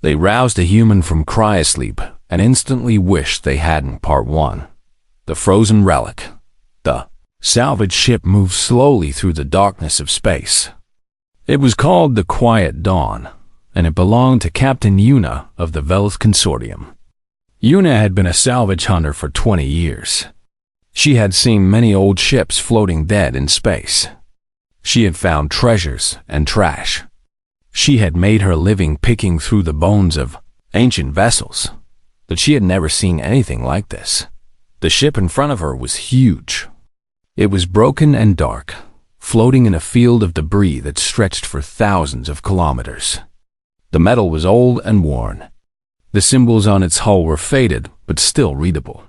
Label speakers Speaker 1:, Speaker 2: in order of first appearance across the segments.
Speaker 1: They roused a human from cryosleep and instantly wished they hadn't. Part 1. The Frozen Relic. The salvage ship moved slowly through the darkness of space. It was called the Quiet Dawn, and it belonged to Captain Yuna of the Velith Consortium. Yuna had been a salvage hunter for 20 years. She had seen many old ships floating dead in space. She had found treasures and trash. She had made her living picking through the bones of ancient vessels, but she had never seen anything like this. The ship in front of her was huge. It was broken and dark, floating in a field of debris that stretched for thousands of kilometers. The metal was old and worn. The symbols on its hull were faded, but still readable.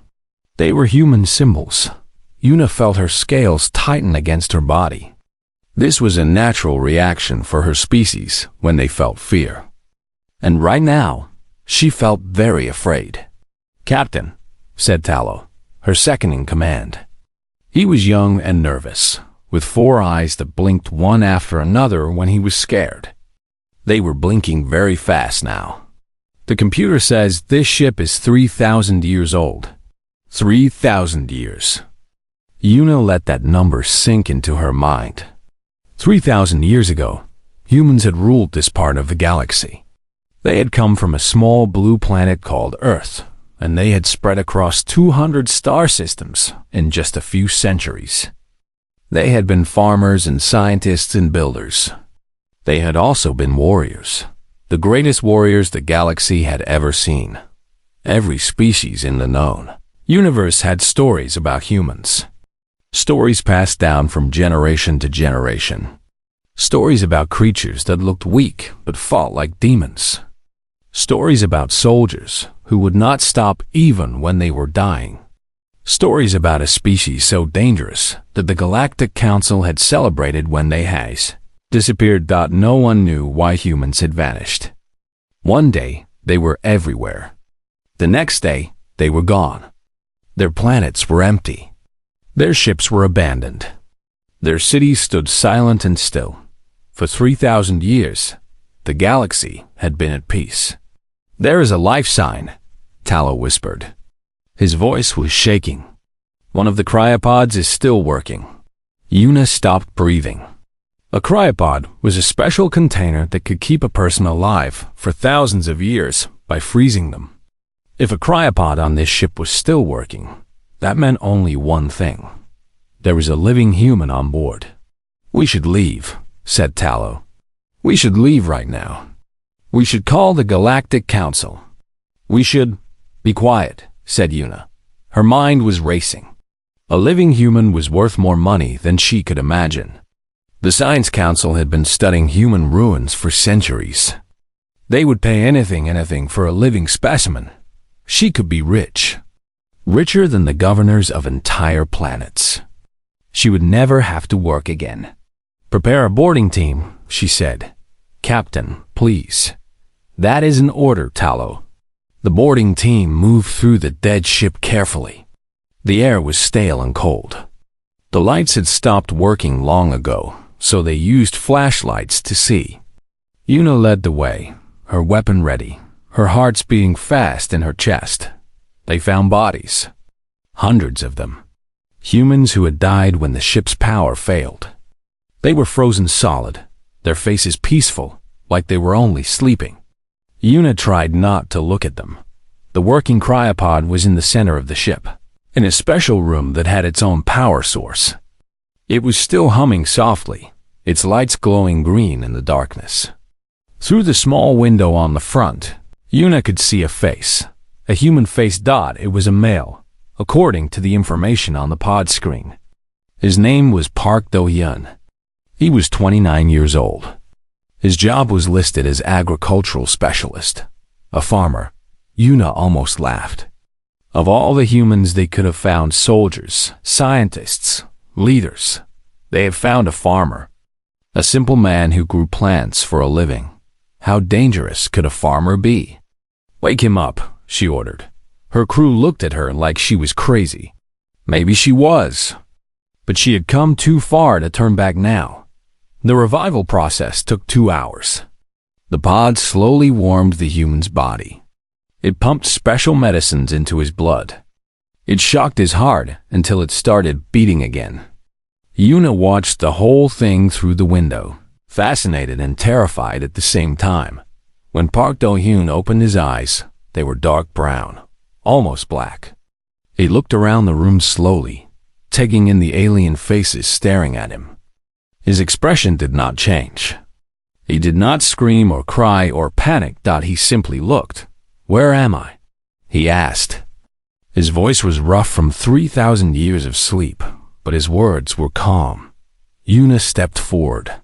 Speaker 1: They were human symbols. Yuna felt her scales tighten against her body. This was a natural reaction for her species when they felt fear. And right now, she felt very afraid. "Captain," said Tallow, her second in command. He was young and nervous, with 4 eyes that blinked one after another when he was scared. They were blinking very fast now. "The computer says this ship is 3,000 years old. 3,000 years. Yuna let that number sink into her mind. 3,000 years ago, humans had ruled this part of the galaxy. They had come from a small blue planet called Earth, and they had spread across 200 star systems in just a few centuries. They had been farmers and scientists and builders. They had also been warriors, the greatest warriors the galaxy had ever seen. Every species in the known universe had stories about humans. Stories passed down from generation to generation. Stories about creatures that looked weak but fought like demons. Stories about soldiers who would not stop even when they were dying. Stories about a species so dangerous that the Galactic Council had celebrated when they had disappeared. No one knew why humans had vanished. One day, they were everywhere. The next day, they were gone. Their planets were empty. Their ships were abandoned. Their cities stood silent and still. For 3,000 years, the galaxy had been at peace. "There is a life sign," Tallow whispered. His voice was shaking. "One of the cryopods is still working." Yuna stopped breathing. A cryopod was a special container that could keep a person alive for thousands of years by freezing them. If a cryopod on this ship was still working, that meant only one thing. There was a living human on board. "We should leave," said Tallow. "We should leave right now. We should call the Galactic Council. We should—" "Be quiet," said Yuna. Her mind was racing. A living human was worth more money than she could imagine. The Science Council had been studying human ruins for centuries. They would pay anything for a living specimen. She could be rich. Richer than the governors of entire planets. She would never have to work again. "Prepare a boarding team," she said. "Captain, please." "That is an order, Tallow." The boarding team moved through the dead ship carefully. The air was stale and cold. The lights had stopped working long ago, so they used flashlights to see. Yuna led the way, her weapon ready, her heart beating fast in her chest. They found bodies. Hundreds of them. Humans who had died when the ship's power failed. They were frozen solid, their faces peaceful, like they were only sleeping. Yuna tried not to look at them. The working cryopod was in the center of the ship, in a special room that had its own power source. It was still humming softly, its lights glowing green in the darkness. Through the small window on the front, Yuna could see a face. A human face. It was a male, according to the information on the pod screen. His name was Park Do-hyun. He was 29 years old. His job was listed as agricultural specialist, a farmer. Yuna almost laughed. Of all the humans they could have found, soldiers, scientists, leaders, they had found a farmer. A simple man who grew plants for a living. How dangerous could a farmer be? "Wake him up," she ordered. Her crew looked at her like she was crazy. Maybe she was. But she had come too far to turn back now. The revival process took 2 hours. The pod slowly warmed the human's body. It pumped special medicines into his blood. It shocked his heart until it started beating again. Yuna watched the whole thing through the window, fascinated and terrified at the same time. When Park Do-hyun opened his eyes, they were dark brown, almost black. He looked around the room slowly, taking in the alien faces staring at him. His expression did not change. He did not scream or cry or panic. He simply looked. "Where am I?" he asked. His voice was rough from 3,000 years of sleep, but his words were calm. Yuna stepped forward.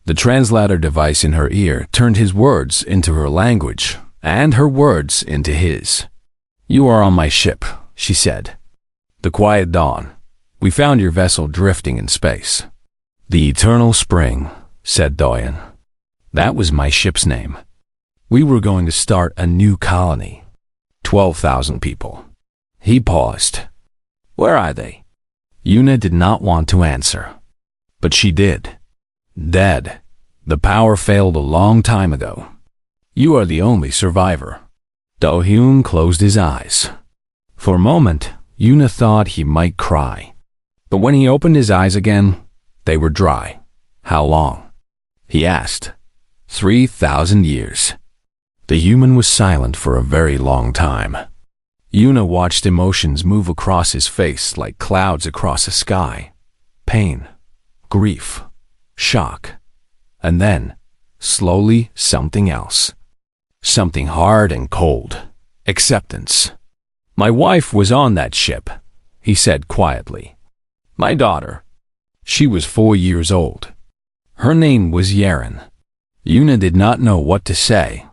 Speaker 1: The translator device in her ear turned his words into her language, and her words into his. "You are on my ship," she said. "The Quiet Dawn. We found your vessel drifting in space." "The Eternal Spring," said Do-hyun. "That was my ship's name. We were going to start a new colony. 12,000 people." He paused. "Where are they?" Yuna did not want to answer, but she did. "Dead. The power failed a long time ago. You are the only survivor." Do-hyun closed his eyes. For a moment, Yuna thought he might cry. But when he opened his eyes again, they were dry. "How long?" he asked. 3,000 years. The human was silent for a very long time. Yuna watched emotions move across his face like clouds across a sky. Pain, grief, shock, and then, slowly, something else. Something hard and cold. Acceptance. "My wife was on that ship," he said quietly. "My daughter. She was 4 years old. Her name was Yeren." Yuna did not know what to say.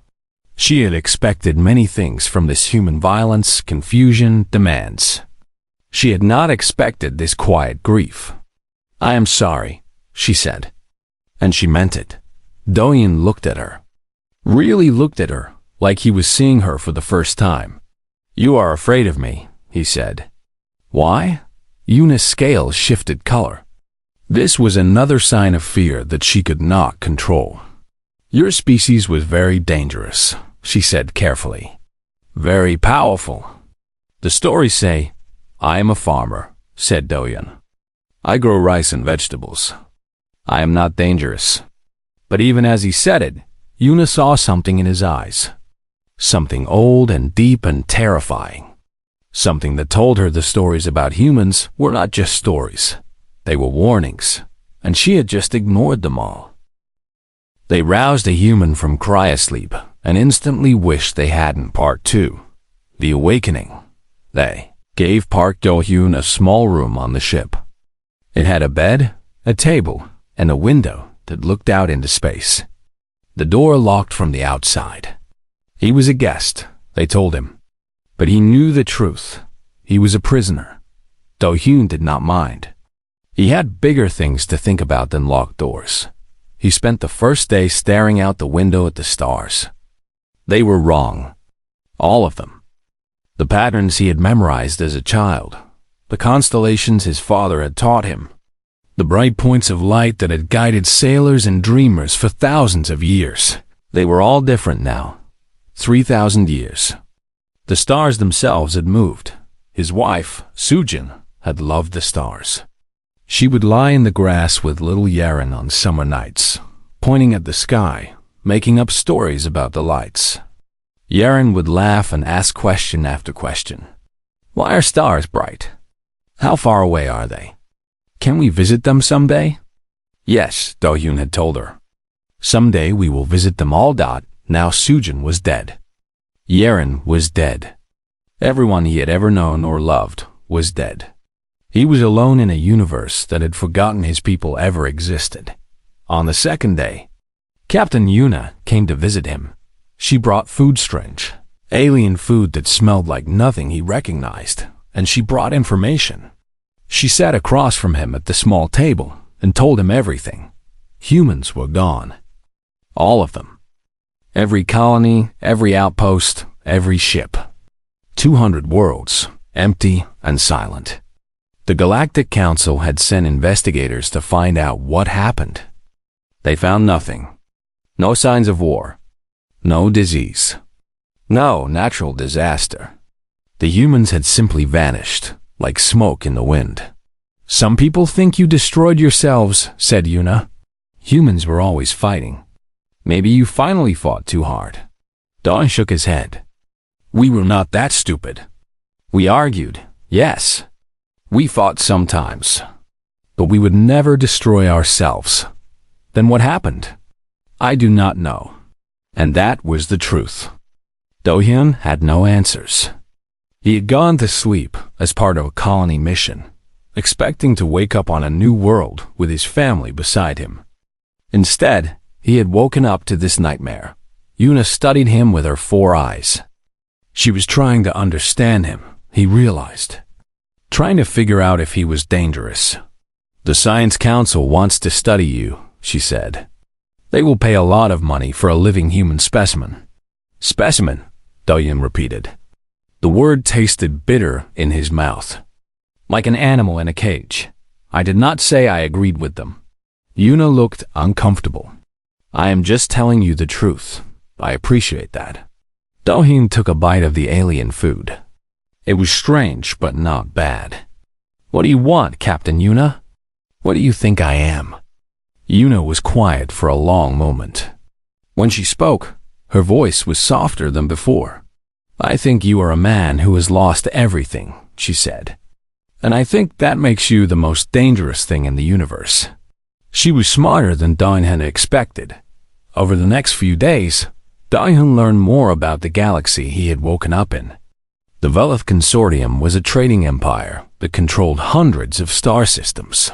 Speaker 1: She had expected many things from this human: violence, confusion, demands. She had not expected this quiet grief. "I am sorry," she said. And she meant it. Do-hyun looked at her. Really looked at her, like he was seeing her for the first time. "You are afraid of me," he said. "Why?" Yuna's scale shifted color. This was another sign of fear that she could not control. "Your species was very dangerous," she said carefully. "Very powerful. The stories say, I am a farmer," said Do-hyun. "I grow rice and vegetables. I am not dangerous." But even as he said it, Yuna saw something in his eyes. Something old and deep and terrifying. Something that told her the stories about humans were not just stories. They were warnings, and she had just ignored them all. They roused a human from cryosleep and instantly wished they hadn't. Part 2. The Awakening. They gave Park Do-hyun a small room on the ship. It had a bed, a table, and a window that looked out into space. The door locked from the outside. He was a guest, they told him. But he knew the truth. He was a prisoner. Do-hyun did not mind. He had bigger things to think about than locked doors. He spent the first day staring out the window at the stars. They were wrong. All of them. The patterns he had memorized as a child. The constellations his father had taught him. The bright points of light that had guided sailors and dreamers for thousands of years. They were all different now. 3,000 years. The stars themselves had moved. His wife, Sujin, had loved the stars. She would lie in the grass with little Yeren on summer nights, pointing at the sky, making up stories about the lights. Yeren would laugh and ask question after question. "Why are stars bright? How far away are they? Can we visit them someday?" "Yes," Do-hyun had told her. "Someday we will visit them all." Now Sujin was dead. Yeren was dead. Everyone he had ever known or loved was dead. He was alone in a universe that had forgotten his people ever existed. On the second day, Captain Yuna came to visit him. She brought food, strange, alien food that smelled like nothing he recognized, and she brought information. She sat across from him at the small table and told him everything. Humans were gone. All of them. Every colony, every outpost, every ship. 200 worlds, empty and silent. The Galactic Council had sent investigators to find out what happened. They found nothing. No signs of war, No disease. No natural disaster. The humans had simply vanished, like smoke in the wind. Some people think you destroyed yourselves, said Yuna. Humans were always fighting. Maybe you finally fought too hard. Dawn shook his head. We were not that stupid. We argued, yes. We fought sometimes. But we would never destroy ourselves. Then what happened? I do not know. And that was the truth. Do-hyun had no answers. He had gone to sleep as part of a colony mission, expecting to wake up on a new world with his family beside him. Instead, he had woken up to this nightmare. Yuna studied him with her 4 eyes. She was trying to understand him, he realized. Trying to figure out if he was dangerous. The Science Council wants to study you, she said. They will pay a lot of money for a living human specimen. Specimen, Do-hyun repeated. The word tasted bitter in his mouth. Like an animal in a cage. I did not say I agreed with them. Yuna looked uncomfortable. I am just telling you the truth. I appreciate that. Do-hyun took a bite of the alien food. It was strange, but not bad. What do you want, Captain Yuna? What do you think I am? Yuna was quiet for a long moment. When she spoke, her voice was softer than before. I think you are a man who has lost everything, she said. And I think that makes you the most dangerous thing in the universe. She was smarter than Do-hyun had expected. Over the next few days, Do-hyun learned more about the galaxy he had woken up in. The Velith Consortium was a trading empire that controlled hundreds of star systems.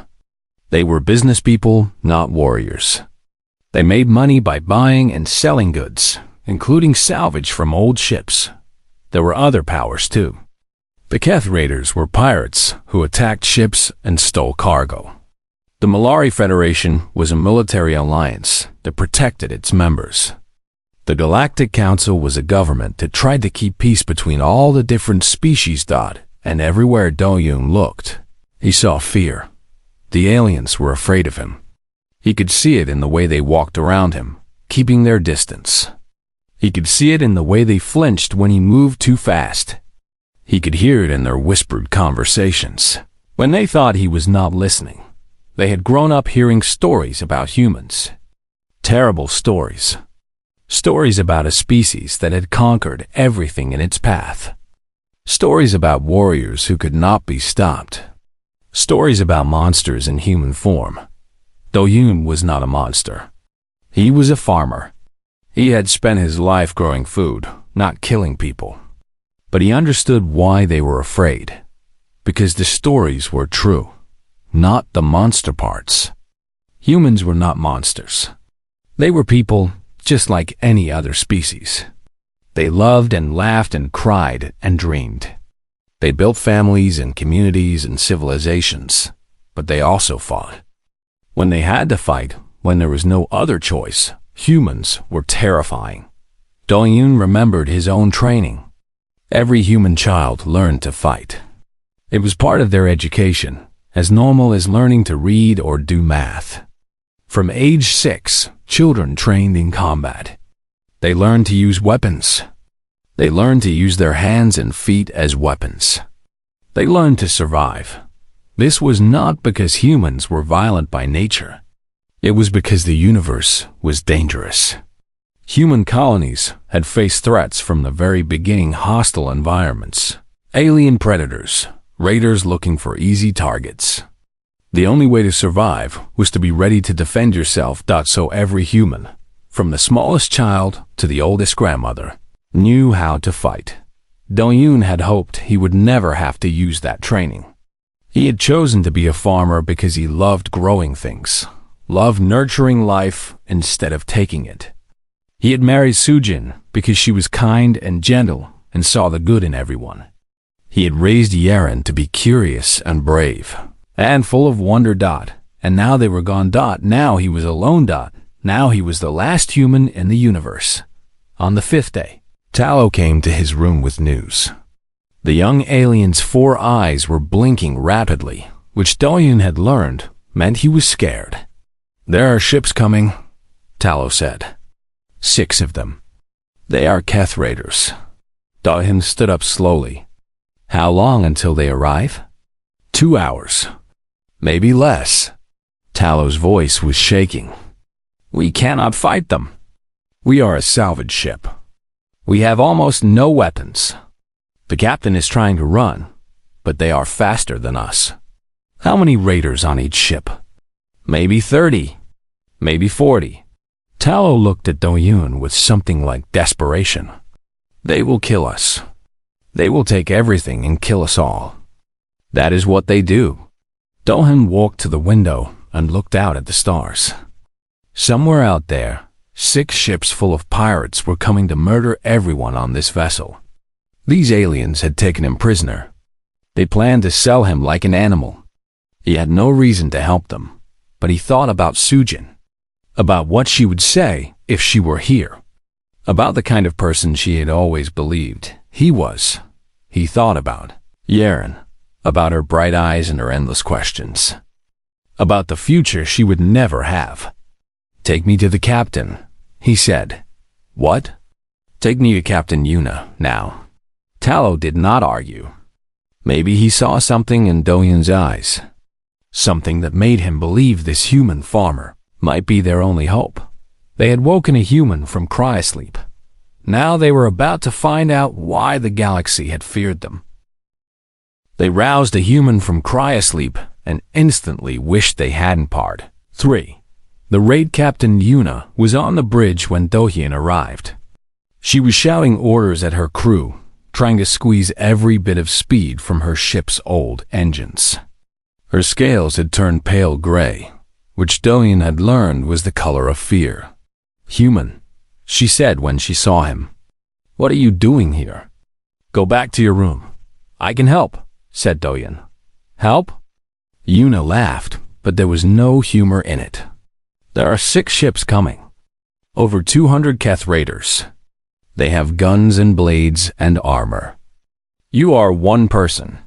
Speaker 1: They were business people, not warriors. They made money by buying and selling goods, including salvage from old ships. There were other powers too. The Keth Raiders were pirates who attacked ships and stole cargo. The Malari Federation was a military alliance that protected its members. The Galactic Council was a government that tried to keep peace between all the different species. And everywhere Do-hyun looked, he saw fear. The aliens were afraid of him. He could see it in the way they walked around him, keeping their distance. He could see it in the way they flinched when he moved too fast. He could hear it in their whispered conversations. When they thought he was not listening, they had grown up hearing stories about humans. Terrible stories. Stories about a species that had conquered everything in its path. Stories about warriors who could not be stopped. Stories about monsters in human form. Do-hyun was not a monster. He was a farmer. He had spent his life growing food, not killing people. But he understood why they were afraid. Because the stories were true, not the monster parts. Humans were not monsters. They were people just like any other species. They loved and laughed and cried and dreamed. They built families and communities and civilizations, but they also fought. When they had to fight, when there was no other choice, humans were terrifying. Do-hyun remembered his own training. Every human child learned to fight. It was part of their education, as normal as learning to read or do math. From age 6, children trained in combat. They learned to use weapons. They learned to use their hands and feet as weapons. They learned to survive. This was not because humans were violent by nature. It was because the universe was dangerous. Human colonies had faced threats from the very beginning, hostile environments. Alien predators, raiders looking for easy targets. The only way to survive was to be ready to defend yourself. So every human, from the smallest child to the oldest grandmother, knew how to fight. Do-hyun had hoped he would never have to use that training. He had chosen to be a farmer because he loved growing things, loved nurturing life instead of taking it. He had married Sujin because she was kind and gentle and saw the good in everyone. He had raised Yeren to be curious and brave, and full of wonder. And now they were gone. Now he was alone. Now he was the last human in the universe. On the 5th day, Tallow came to his room with news. The young alien's 4 eyes were blinking rapidly, which Do-hyun had learned meant he was scared. There are ships coming, Tallow said. 6 of them. They are Keth raiders. Do-hyun stood up slowly. How long until they arrive? 2 hours. Maybe less. Talo's voice was shaking. We cannot fight them. We are a salvage ship. We have almost no weapons. The captain is trying to run, but they are faster than us. How many raiders on each ship? Maybe 30. Maybe 40. Talo looked at Do-hyun with something like desperation. They will kill us. They will take everything and kill us all. That is what they do. Do-hyun walked to the window and looked out at the stars. Somewhere out there, 6 ships full of pirates were coming to murder everyone on this vessel. These aliens had taken him prisoner. They planned to sell him like an animal. He had no reason to help them, but he thought about Sujin, about what she would say if she were here, about the kind of person she had always believed he was. He thought about Yaren, about her bright eyes and her endless questions, about the future she would never have. Take me to the captain, he said. What? Take me to Captain Yuna, now. Talo did not argue. Maybe he saw something in Do-hyun's eyes, something that made him believe this human farmer might be their only hope. They had woken a human from cryosleep. Now they were about to find out why the galaxy had feared them. They roused a human from cryosleep and instantly wished they hadn't part. 3. The raid captain Yuna was on the bridge when Do-hyun arrived. She was shouting orders at her crew, trying to squeeze every bit of speed from her ship's old engines. Her scales had turned pale gray, which Do-hyun had learned was the color of fear. Human, she said when she saw him. What are you doing here? Go back to your room. I can help, said Do-hyun. Help? Yuna laughed, but there was no humor in it. There are 6 ships coming. Over 200 Keth raiders. They have guns and blades and armor. You are one person.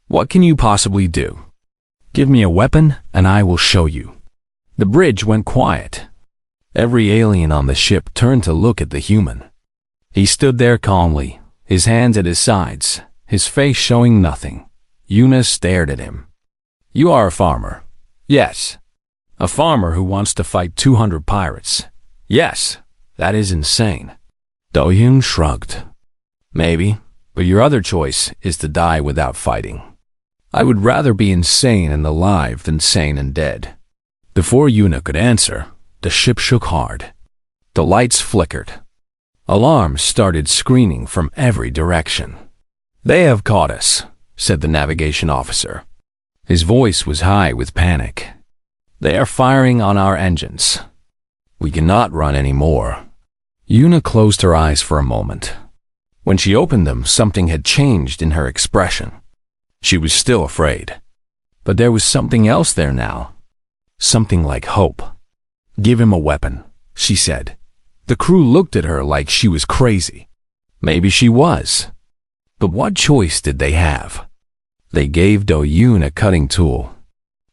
Speaker 1: What can you possibly do? Give me a weapon and I will show you. The bridge went quiet. Every alien on the ship turned to look at the human. He stood there calmly, his hands at his sides, his face showing nothing. Yuna stared at him. You are a farmer. Yes. A farmer who wants to fight 200 pirates. Yes, that is insane. Do-hyun shrugged. Maybe, but your other choice is to die without fighting. I would rather be insane and alive than sane and dead. Before Yuna could answer, the ship shook hard. The lights flickered. Alarms started screaming from every direction. They have caught us, said the navigation officer. His voice was high with panic. They are firing on our engines. We cannot run anymore. Yuna closed her eyes for a moment. When she opened them, something had changed in her expression. She was still afraid. But there was something else there now. Something like hope. Give him a weapon, she said. The crew looked at her like she was crazy. Maybe she was. But what choice did they have? They gave Do-hyun a cutting tool.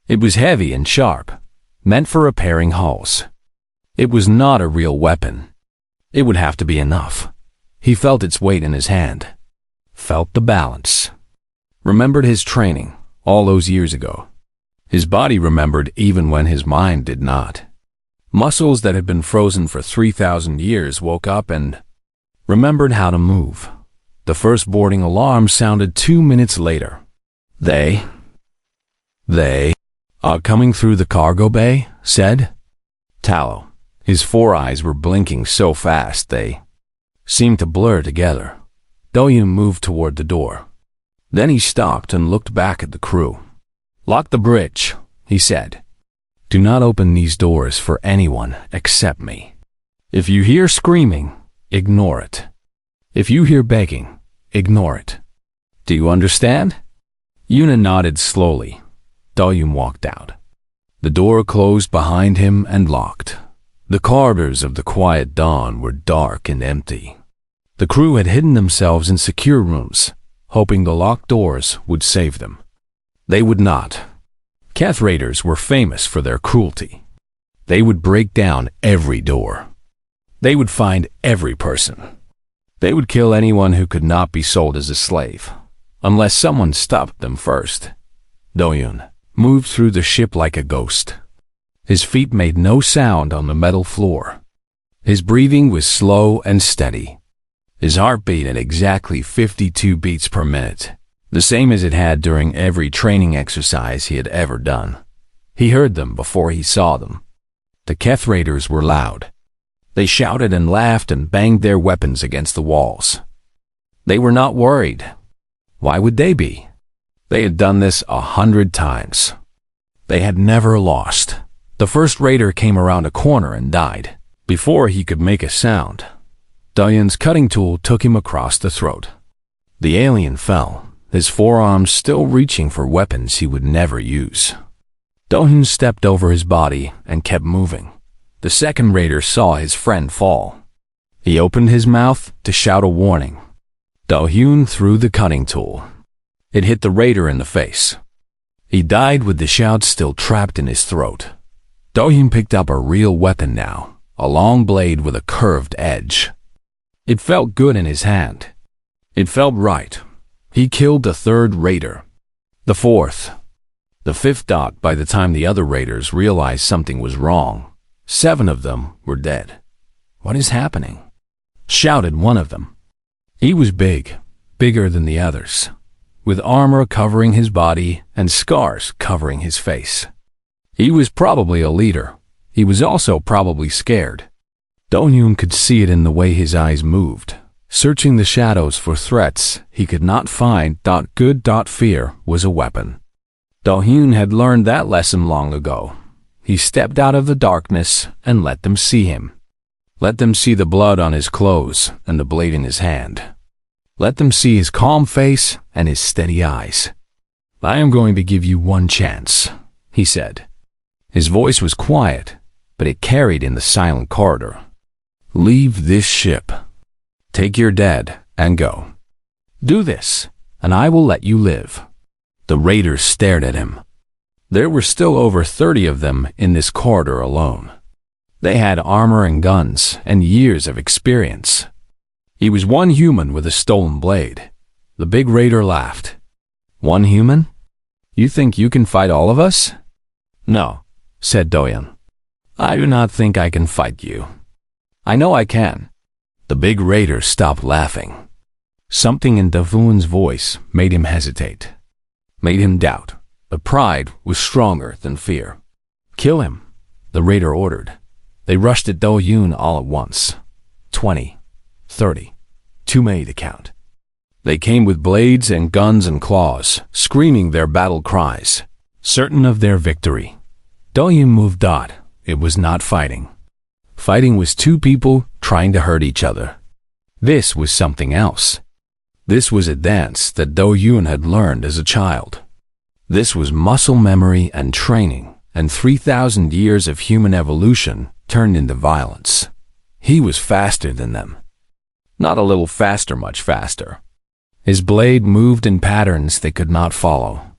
Speaker 1: It was heavy and sharp, meant for repairing hulls. It was not a real weapon. It would have to be enough. He felt its weight in his hand, felt the balance, remembered his training all those years ago. His body remembered even when his mind did not. Muscles that had been frozen for 3,000 years woke up and remembered how to move. The first boarding alarm sounded 2 minutes later. They are coming through the cargo bay, said Talo. His 4 eyes were blinking so fast they seemed to blur together. Do-hyun moved toward the door. Then he stopped and looked back at the crew. Lock the bridge, he said. Do not open these doors for anyone except me. If you hear screaming, ignore it. If you hear begging, ignore it. Do you understand? Yuna nodded slowly. Do-hyun walked out. The door closed behind him and locked. The corridors of the quiet dawn were dark and empty. The crew had hidden themselves in secure rooms, hoping the locked doors would save them. They would not. Keth raiders were famous for their cruelty. They would break down every door. They would find every person, They would kill anyone who could not be sold as a slave, unless someone stopped them first. Do-hyun moved through the ship like a ghost. His feet made no sound on the metal floor. His breathing was slow and steady. His heart beat at exactly 52 beats per minute, the same as it had during every training exercise he had ever done. He heard them before he saw them. The Keth Raiders were loud. They shouted and laughed and banged their weapons against the walls. They were not worried. Why would they be? They had done this 100 times. They had never lost. The first raider came around a corner and died before he could make a sound. Do-hyun's cutting tool took him across the throat. The alien fell, his forearms still reaching for weapons he would never use. Do-hyun stepped over his body and kept moving. The second raider saw his friend fall. He opened his mouth to shout a warning. Do-hyun threw the cutting tool. It hit the raider in the face. He died with the shout still trapped in his throat. Do-hyun picked up a real weapon now, a long blade with a curved edge. It felt good in his hand. It felt right. He killed the third raider. The fourth. The fifth. By the time the other raiders realized something was wrong, 7 of them were dead. "What is happening?" shouted one of them. He was big, bigger than the others, with armor covering his body and scars covering his face. He was probably a leader. He was also probably scared. Do-hyun could see it in the way his eyes moved, searching the shadows for threats he could not find. Good. Fear was a weapon. Do-hyun had learned that lesson long ago. He stepped out of the darkness and let them see him. Let them see the blood on his clothes and the blade in his hand. Let them see his calm face and his steady eyes. "I am going to give you one chance," he said. His voice was quiet, but it carried in the silent corridor. "Leave this ship. Take your dead and go. Do this, and I will let you live." The raiders stared at him. There were still over 30 of them in this corridor alone. They had armor and guns and years of experience. He was one human with a stolen blade. The big raider laughed. "One human? You think you can fight all of us?" "No," said Do-hyun. "I do not think I can fight you." "I know I can." The big raider stopped laughing. Something in Do-hyun's voice made him hesitate, made him doubt, but pride was stronger than fear. "Kill him," the raider ordered. They rushed at Do-hyun all at once. 20, 30, too many to count. They came with blades and guns and claws, screaming their battle cries, certain of their victory. Do-hyun moved. It was not fighting. Fighting was two people trying to hurt each other. This was something else. This was a dance that Do-hyun had learned as a child. This was muscle memory and training, and 3,000 years of human evolution turned into violence. He was faster than them. Not a little faster, much faster. His blade moved in patterns they could not follow.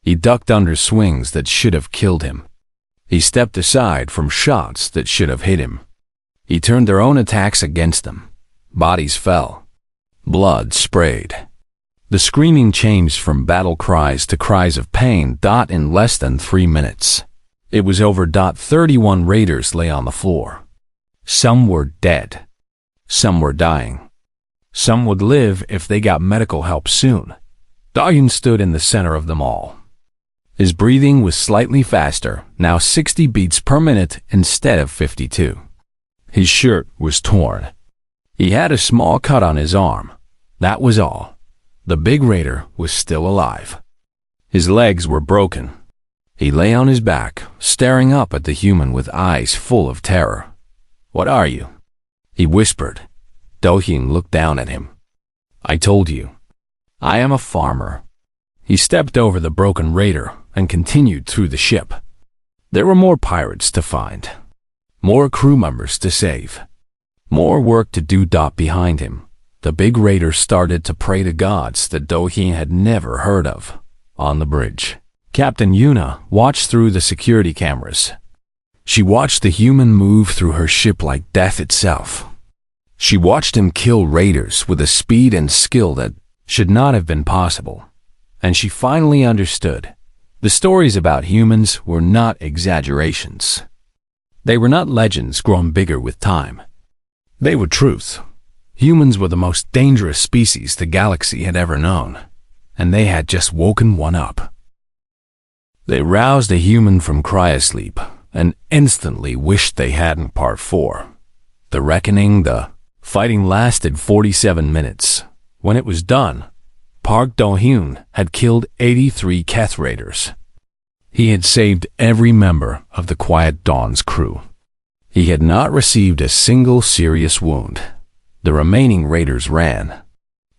Speaker 1: He ducked under swings that should have killed him. He stepped aside from shots that should have hit him. He turned their own attacks against them. Bodies fell. Blood sprayed. The screaming changed from battle cries to cries of pain. In less than 3 minutes. It was over. 31 raiders lay on the floor. Some were dead. Some were dying. Some would live if they got medical help soon. Do-hyun stood in the center of them all. His breathing was slightly faster, now 60 beats per minute instead of 52. His shirt was torn. He had a small cut on his arm. That was all. The big raider was still alive. His legs were broken. He lay on his back, staring up at the human with eyes full of terror. "What are you?" he whispered. Do-hyun looked down at him. "I told you. I am a farmer." He stepped over the broken raider and continued through the ship. There were more pirates to find, more crew members to save, more work to do. Behind him, the big raider started to pray to gods that Do-hyun had never heard of. On the bridge, Captain Yuna watched through the security cameras. She watched the human move through her ship like death itself. She watched him kill raiders with a speed and skill that should not have been possible, and she finally understood. The stories about humans were not exaggerations. They were not legends grown bigger with time. They were truth. Humans were the most dangerous species the galaxy had ever known, and they had just woken one up. They roused a human from cryosleep and instantly wished they hadn't. Part 4. The Reckoning. The fighting lasted 47 minutes. When it was done, Park Do-hyun had killed 83 Keth raiders. He had saved every member of the Quiet Dawn's crew. He had not received a single serious wound. The remaining raiders ran.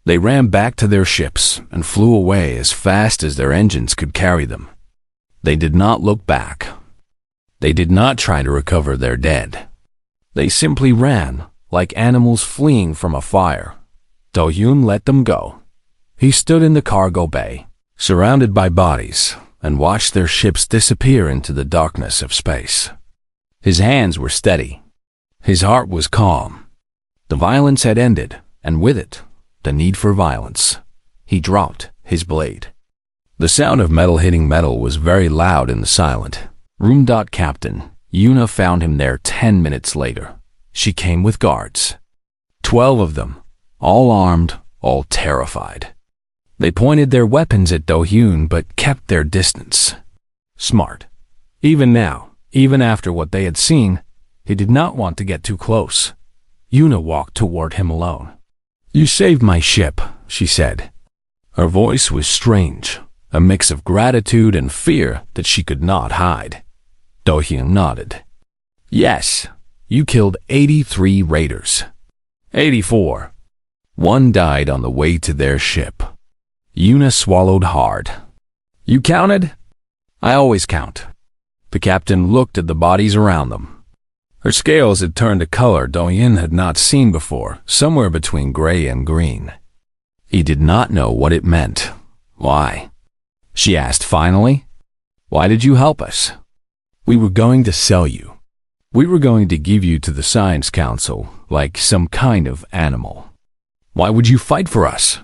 Speaker 1: They ran back to their ships and flew away as fast as their engines could carry them. They did not look back. They did not try to recover their dead. They simply ran, like animals fleeing from a fire. Do-hyun let them go. He stood in the cargo bay, surrounded by bodies, and watched their ships disappear into the darkness of space. His hands were steady. His heart was calm. The violence had ended, and with it, the need for violence. He dropped his blade. The sound of metal hitting metal was very loud in the silent room. Captain Yuna found him there 10 minutes later. She came with guards. 12 of them, all armed, all terrified. They pointed their weapons at Do-hyun but kept their distance. Smart. Even now, even after what they had seen, he did not want to get too close. Yuna walked toward him alone. "You saved my ship," she said. Her voice was strange, a mix of gratitude and fear that she could not hide. Do-hyun nodded. "Yes, you killed 83 raiders." 84. One died on the way to their ship. Yuna swallowed hard. "You counted?" "I always count." The captain looked at the bodies around them. Her scales had turned a color Do-hyun had not seen before, somewhere between gray and green. He did not know what it meant. "Why?" she asked finally. "Why did you help us?" "We were going to sell you. We were going to give you to the Science Council, like some kind of animal." "Why would you fight for us?"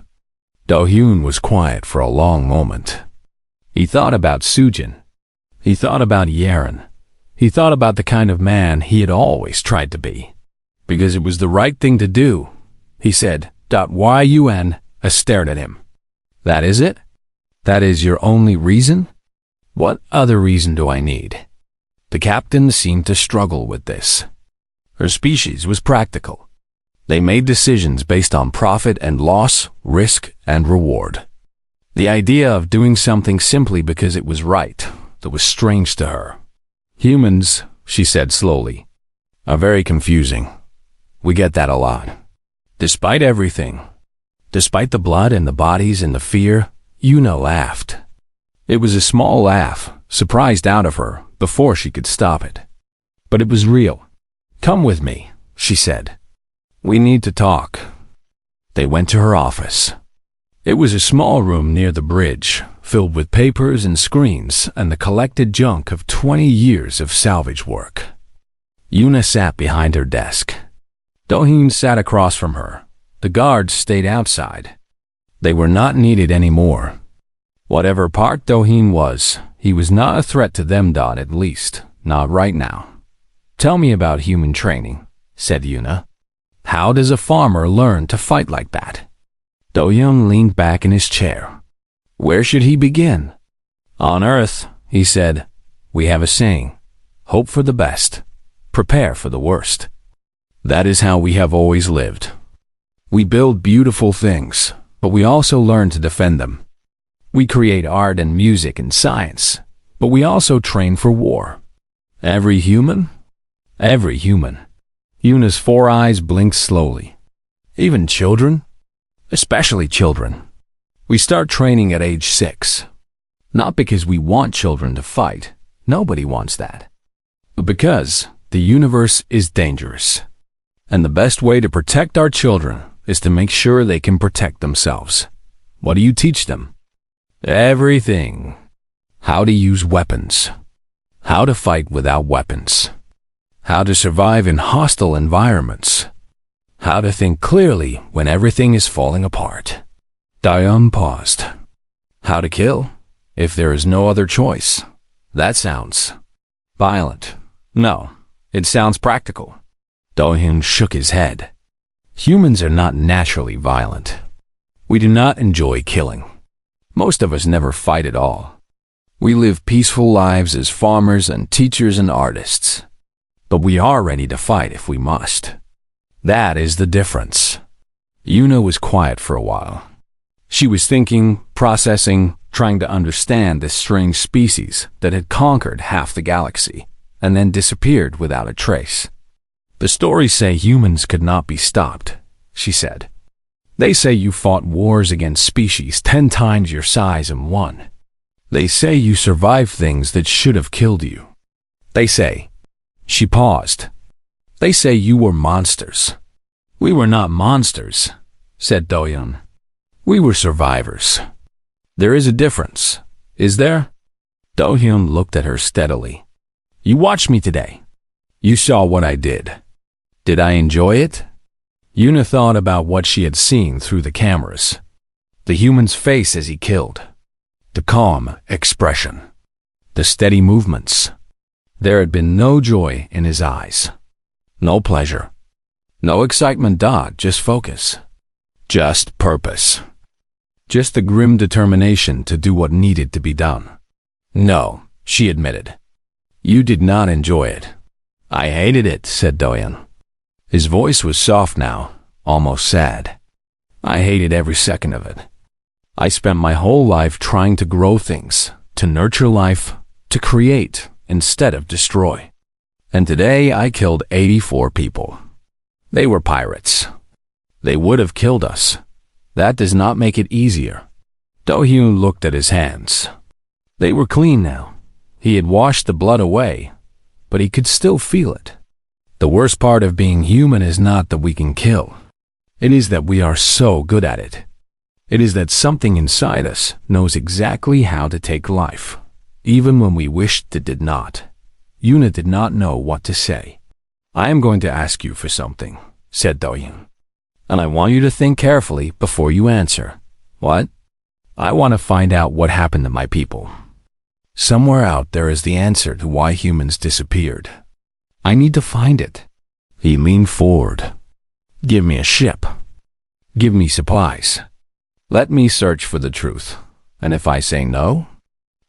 Speaker 1: Do-hyun was quiet for a long moment. He thought about Sujin. He thought about Yaren. He thought about the kind of man he had always tried to be. "Because it was the right thing to do," he said. Yun stared at him. "That is it? That is your only reason? What other reason do I need?" The captain seemed to struggle with this. Her species was practical. They made decisions based on profit and loss, risk and reward. The idea of doing something simply because it was right, that was strange to her. "Humans," she said slowly, "are very confusing. We get that a lot. Despite everything, despite the blood and the bodies and the fear, Yuna laughed. It was a small laugh, surprised out of her, before she could stop it. But it was real. "Come with me," she said. "We need to talk." They went to her office. It was a small room near the bridge, filled with papers and screens and the collected junk of 20 years of salvage work. Yuna sat behind her desk. Do-hyun sat across from her. The guards stayed outside. They were not needed anymore. Whatever Park Do-hyun was, he was not a threat to them. At least, not right now. "Tell me about human training," said Yuna. "How does a farmer learn to fight like that?" Do-hyun leaned back in his chair. Where should he begin? "On Earth," he said, "we have a saying, hope for the best, prepare for the worst. That is how we have always lived. We build beautiful things, but we also learn to defend them. We create art and music and science, but we also train for war. Every human? Every human." Yuna's 4 eyes blinked slowly. "Even children? Especially children. We start training at age 6. Not because we want children to fight. Nobody wants that. But because the universe is dangerous. And the best way to protect our children is to make sure they can protect themselves. What do you teach them? Everything. How to use weapons. How to fight without weapons. How to survive in hostile environments. How to think clearly when everything is falling apart. Diane paused. How to kill if there is no other choice. That sounds violent. No, it sounds practical. Do-hyun shook his head. Humans are not naturally violent. We do not enjoy killing. Most of us never fight at all. We live peaceful lives as farmers and teachers and artists. But we are ready to fight if we must. That is the difference. Yuna was quiet for a while. She was thinking, processing, trying to understand this strange species that had conquered half the galaxy and then disappeared without a trace. The stories say humans could not be stopped, she said. They say you fought wars against species 10 times your size and won. They say you survived things that should have killed you. They say. She paused. They say you were monsters. We were not monsters, said Do-hyun. We were survivors. There is a difference, is there? Do-hyun looked at her steadily. You watched me today. You saw what I did. Did I enjoy it? Yuna thought about what she had seen through the cameras. The human's face as he killed. The calm expression. The steady movements. There had been no joy in his eyes. No pleasure. No excitement, just focus. Just purpose. Just the grim determination to do what needed to be done. No, she admitted. You did not enjoy it. I hated it, said Do-hyun. His voice was soft now, almost sad. I hated every second of it. I spent my whole life trying to grow things, to nurture life, to create instead of destroy. And today I killed 84 people. They were pirates. They would have killed us. That does not make it easier. Do-hyun looked at his hands. They were clean now. He had washed the blood away, but he could still feel it. The worst part of being human is not that we can kill. It is that we are so good at it. It is that something inside us knows exactly how to take life, even when we wished it did not. Yuna did not know what to say. I am going to ask you for something, said Do-hyun. And I want you to think carefully before you answer. What? I want to find out what happened to my people. Somewhere out there is the answer to why humans disappeared. I need to find it. He leaned forward. Give me a ship. Give me supplies. Let me search for the truth. And if I say no?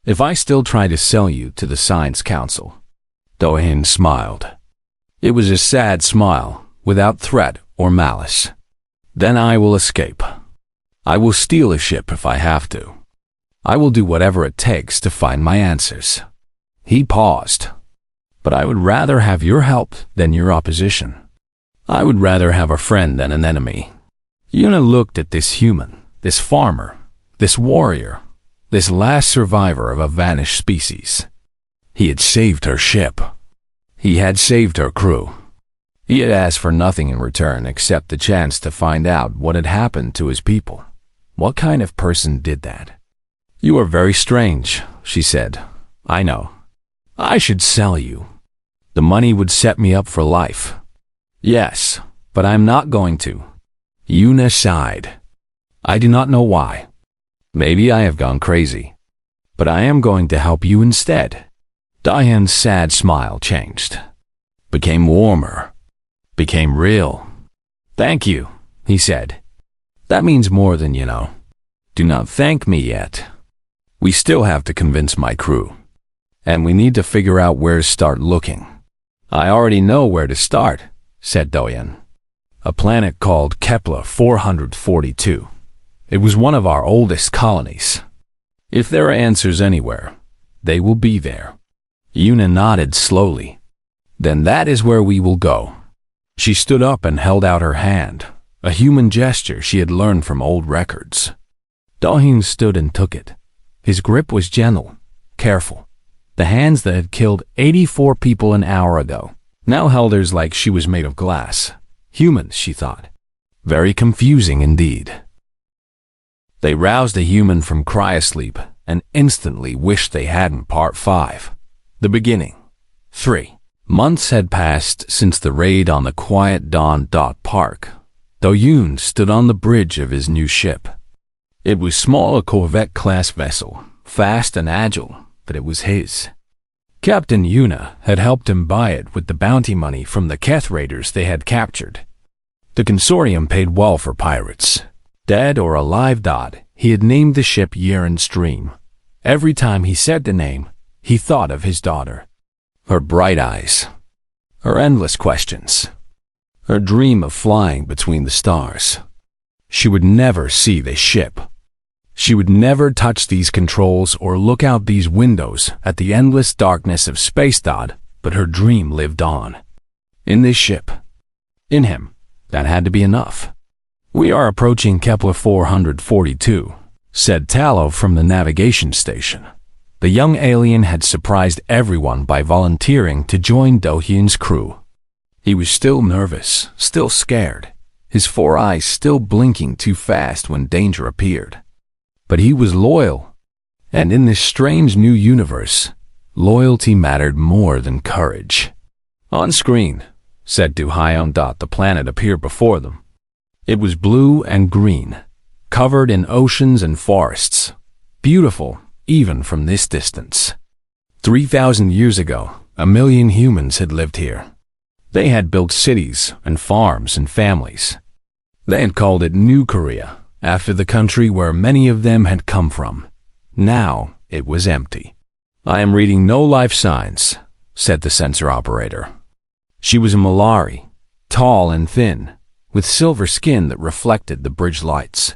Speaker 1: If I still try to sell you to the Science Council? Do-hyun smiled. It was a sad smile, without threat or malice. Then I will escape. I will steal a ship if I have to. I will do whatever it takes to find my answers. He paused. But I would rather have your help than your opposition. I would rather have a friend than an enemy. Yuna looked at this human, this farmer, this warrior, this last survivor of a vanished species. He had saved her ship. He had saved her crew. He had asked for nothing in return except the chance to find out what had happened to his people. What kind of person did that? You are very strange, she said. I know. I should sell you. The money would set me up for life. Yes, but I'm not going to. Yuna sighed. I do not know why. Maybe I have gone crazy. But I am going to help you instead. Do-hyun's sad smile changed. Became warmer. Became real. Thank you, he said. That means more than you know. Do not thank me yet. We still have to convince my crew. And we need to figure out where to start looking. I already know where to start, said Do-hyun. A planet called Kepler 442. It was one of our oldest colonies. If there are answers anywhere, they will be there. Yuna nodded slowly. Then that is where we will go. She stood up and held out her hand, a human gesture she had learned from old records. Do-hyun stood and took it. His grip was gentle, careful. The hands that had killed 84 people an hour ago now held hers like she was made of glass. Humans, she thought. Very confusing indeed. They roused a human from cryosleep and instantly wished they hadn't. Part 5. The beginning. 3. Months had passed since the raid on the quiet Dawn Dot Park, Do-yoon stood on the bridge of his new ship. It was small, a corvette-class vessel, fast and agile, but it was his. Captain Yuna had helped him buy it with the bounty money from the Keth raiders they had captured. The consortium paid well for pirates. Dead or alive, he had named the ship Yaren's Dream. Every time he said the name, he thought of his daughter. Her bright eyes. Her endless questions. Her dream of flying between the stars. She would never see the ship. She would never touch these controls or look out these windows at the endless darkness of space, but her dream lived on. In this ship. In him. That had to be enough. "We are approaching Kepler 442, said Tallow from the navigation station. The young alien had surprised everyone by volunteering to join Do-hyun's crew. He was still nervous, still scared, his 4 eyes still blinking too fast when danger appeared. But he was loyal, and in this strange new universe, loyalty mattered more than courage. On screen, said Do-hyun. The planet appeared before them. It was blue and green, covered in oceans and forests, beautiful even from this distance. 3,000 years ago, 1,000,000 humans had lived here. They had built cities and farms and families. They had called it New Korea, after the country where many of them had come from. Now it was empty. "I am reading no life signs," said the sensor operator. She was a Malari, tall and thin, with silver skin that reflected the bridge lights.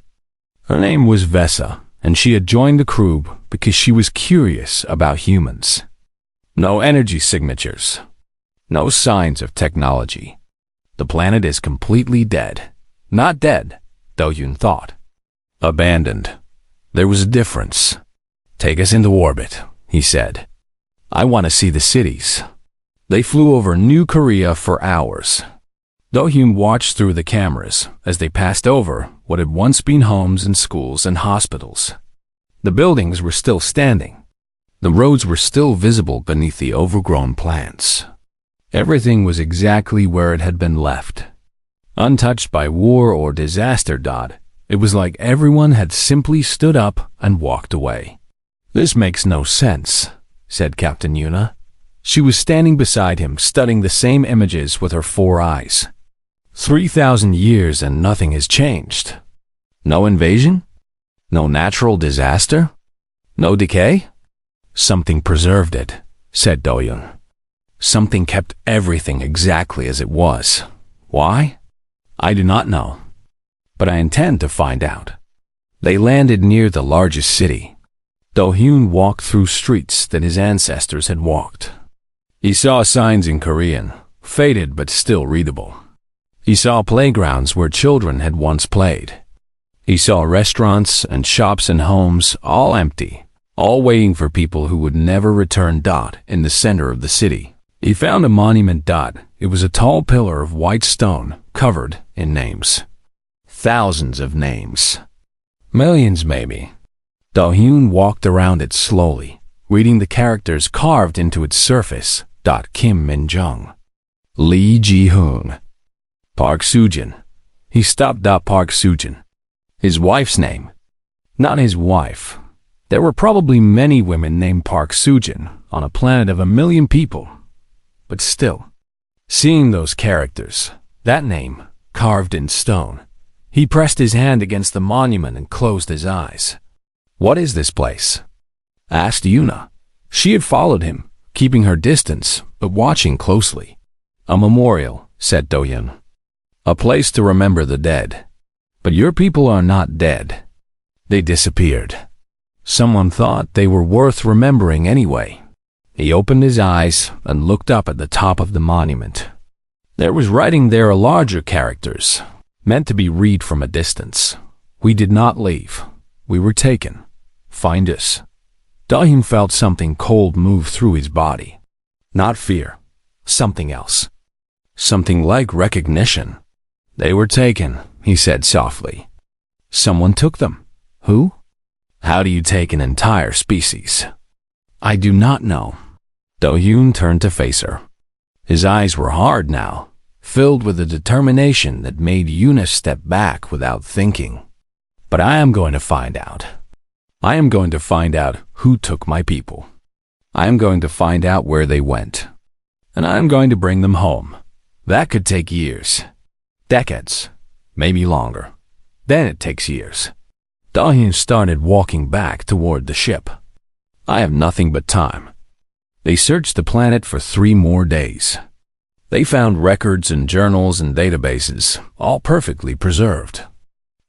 Speaker 1: Her name was Vesa, and she had joined the crew because she was curious about humans. No energy signatures. No signs of technology. The planet is completely dead. Not dead, Do-hyun thought. Abandoned. There was a difference. "Take us into orbit," he said. "I want to see the cities." They flew over New Korea for hours. Do-hyun watched through the cameras as they passed over what had once been homes and schools and hospitals. The buildings were still standing. The roads were still visible beneath the overgrown plants. Everything was exactly where it had been left. Untouched by war or disaster. It was like everyone had simply stood up and walked away. "This makes no sense," said Captain Yuna. She was standing beside him, studying the same images with her 4 eyes. 3,000 years and nothing has changed. No invasion? No natural disaster? No decay? "Something preserved it," said Do-hyun. "Something kept everything exactly as it was. Why? I do not know. But I intend to find out." They landed near the largest city. Do-hyun walked through streets that his ancestors had walked. He saw signs in Korean, faded but still readable. He saw playgrounds where children had once played. He saw restaurants and shops and homes, all empty, all waiting for people who would never return. In the center of the city, he found a monument. It was a tall pillar of white stone, covered in names. Thousands of names. Millions, maybe. Do-hyun walked around it slowly, reading the characters carved into its surface. Kim Min-jung, Lee Ji-hoon, Park Soo-jin. He stopped. Park Soo-jin. His wife's name. Not his wife. There were probably many women named Park Soo-jin on a planet of 1,000,000 people. But still, seeing those characters, that name, carved in stone, he pressed his hand against the monument and closed his eyes. "What is this place?" asked Yuna. She had followed him, keeping her distance, but watching closely. "A memorial," said Do-hyun. "A place to remember the dead. But your people are not dead. They disappeared. Someone thought they were worth remembering anyway." He opened his eyes and looked up at the top of the monument. There was writing there in larger characters, meant to be read from a distance. "We did not leave. We were taken. Find us." Do-hyun felt something cold move through his body. Not fear. Something else. Something like recognition. "They were taken," he said softly. "Someone took them. Who? How do you take an entire species?" "I do not know." Do-hyun turned to face her. His eyes were hard now, filled with a determination that made Yuna step back without thinking. But I am going to find out. I am going to find out who took my people. I am going to find out where they went. And I am going to bring them home. That could take years. Decades. Maybe longer. Then it takes years. Dahyun started walking back toward the ship. I have nothing but time. They searched the planet for 3 more days. They found records and journals and databases, all perfectly preserved.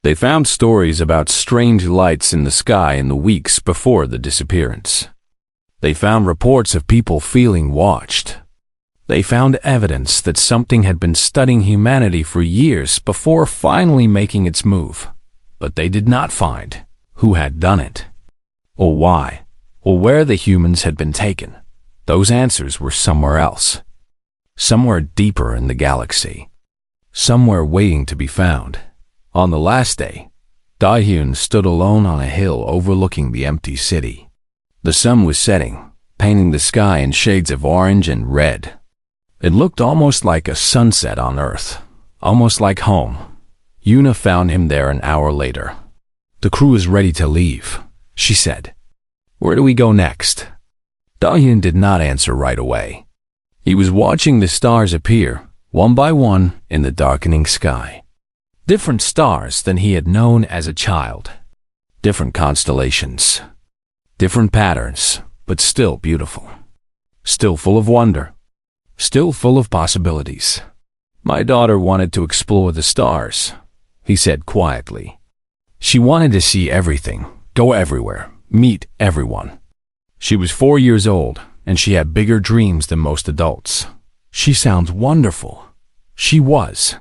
Speaker 1: They found stories about strange lights in the sky in the weeks before the disappearance. They found reports of people feeling watched. They found evidence that something had been studying humanity for years before finally making its move. But they did not find who had done it, or why, or where the humans had been taken. Those answers were somewhere else. Somewhere deeper in the galaxy. Somewhere waiting to be found. On the last day, Dahyun stood alone on a hill overlooking the empty city. The sun was setting, painting the sky in shades of orange and red. It looked almost like a sunset on Earth, almost like home. Yuna found him there an hour later. The crew is ready to leave, she said. Where do we go next? Dahyun did not answer right away. He was watching the stars appear, one by one, in the darkening sky. Different stars than he had known as a child. Different constellations. Different patterns, but still beautiful. Still full of wonder. Still full of possibilities. My daughter wanted to explore the stars, he said quietly. She wanted to see everything, go everywhere, meet everyone. She was 4 years old, and she had bigger dreams than most adults. She sounds wonderful. She was.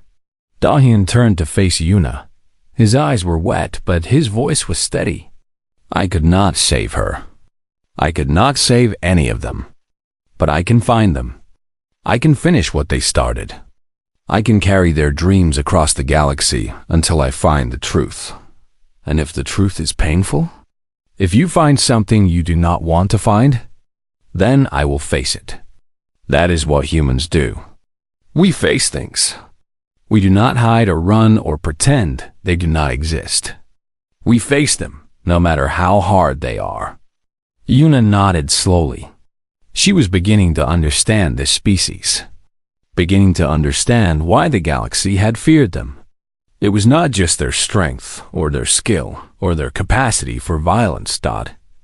Speaker 1: Dahyun turned to face Yuna. His eyes were wet, but his voice was steady. I could not save her. I could not save any of them. But I can find them. I can finish what they started. I can carry their dreams across the galaxy until I find the truth. And if the truth is painful, if you find something you do not want to find, then I will face it. That is what humans do. We face things. We do not hide or run or pretend they do not exist. We face them, no matter how hard they are. Yuna nodded slowly. She was beginning to understand this species. Beginning to understand why the galaxy had feared them. It was not just their strength, or their skill, or their capacity for violence,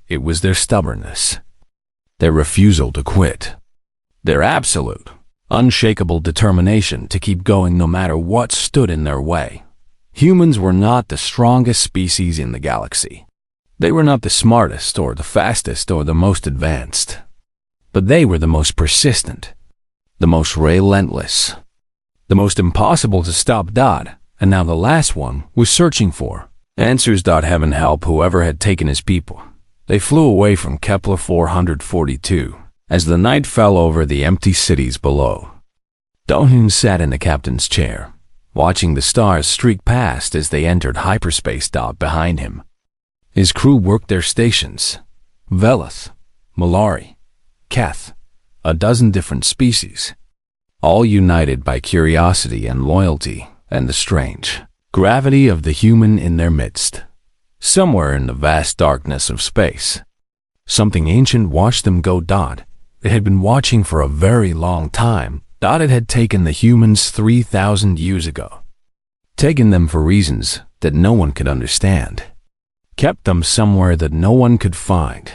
Speaker 1: It was their stubbornness. Their refusal to quit. Their absolute, unshakable determination to keep going no matter what stood in their way. Humans were not the strongest species in the galaxy. They were not the smartest or the fastest or the most advanced. But they were the most persistent, the most relentless, the most impossible to stop. And now the last one was searching for answers. Heaven help whoever had taken his people. They flew away from Kepler 442 as the night fell over the empty cities below. Dahyun sat in the captain's chair, watching the stars streak past as they entered hyperspace. Behind him, his crew worked their stations. Velith, Malari, Keth, a dozen different species, all united by curiosity and loyalty and the strange gravity of the human in their midst. Somewhere in the vast darkness of space, something ancient watched them go. It had been watching for a very long time. It had taken the humans 3,000 years ago. Taken them for reasons that no one could understand. Kept them somewhere that no one could find.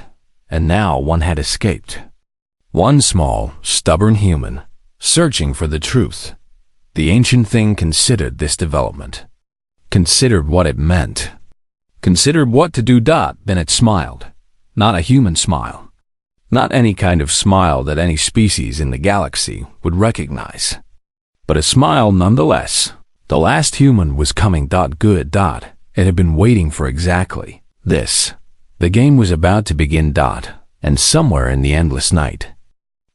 Speaker 1: And now one had escaped. One small, stubborn human, searching for the truth. The ancient thing considered this development. Considered what it meant. Considered what to do. Then it smiled. Not a human smile. Not any kind of smile that any species in the galaxy would recognize. But a smile nonetheless. The last human was coming. Good. It had been waiting for exactly this. The game was about to begin. And somewhere in the endless night,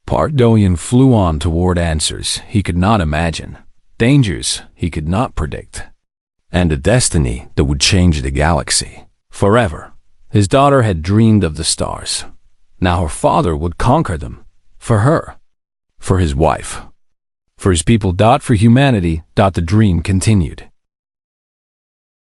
Speaker 1: Dahyun flew on toward answers he could not imagine, dangers he could not predict, and a destiny that would change the galaxy forever. His daughter had dreamed of the stars. Now her father would conquer them, for her, for his wife. For his people. For humanity. The dream continued.